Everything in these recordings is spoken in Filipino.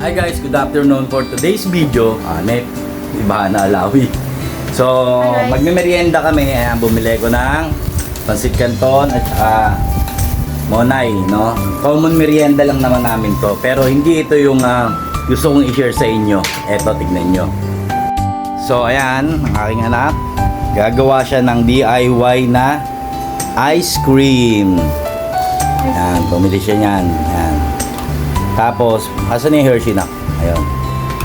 Hi guys, good afternoon. For today's video, net, iba na alawi. So, magme-merienda kami. Ayan, bumili ko ng pansit canton at monay, no? Common merienda lang naman namin to. Pero hindi ito yung gusto kong i-share sa inyo. Eto, tignan nyo. So, ayan, ang aking anak. Gagawa siya ng DIY na ice cream. Ayan, bumili siya niyan. Ayan. Tapos, asan yung Hershey na? Ayun.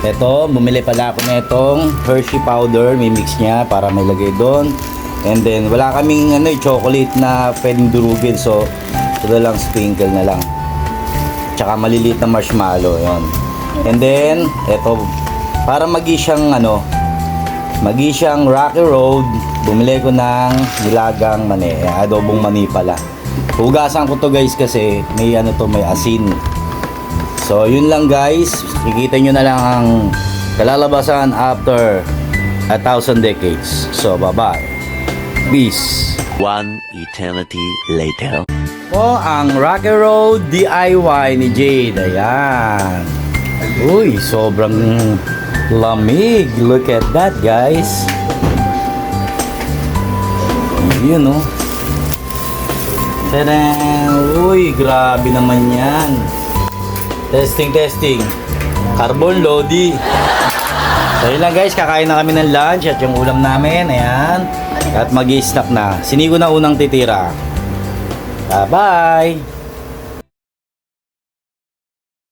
Ito, bumili pala ako na itong Hershey powder. May mix niya para may lagay doon. And then, wala kaming chocolate na pwedeng durugin. So, ito lang, sprinkle na lang. Tsaka maliliit na marshmallow. Ayun. And then, ito, para magi siyang magi siyang Rocky Road, bumili ko ng nilagang mani. Adobong mani pala. Hugasan ko to guys kasi may may asin. So, yun lang guys. Kikita nyo na lang ang kalalabasan after 1,000 decades. So, bye-bye. Peace. One eternity later. Po, ang Rocky Road DIY ni Jade. Ayan. Uy, sobrang lamig. Look at that, guys. Yun, oh. Tadaan! Uy, grabe naman yan. Testing. Carbon Lodi. So yun lang guys, kakain na kami ng lunch at yung ulam namin, ayan. At mag-i-snack na. Sinigo na unang titira. Bye-bye!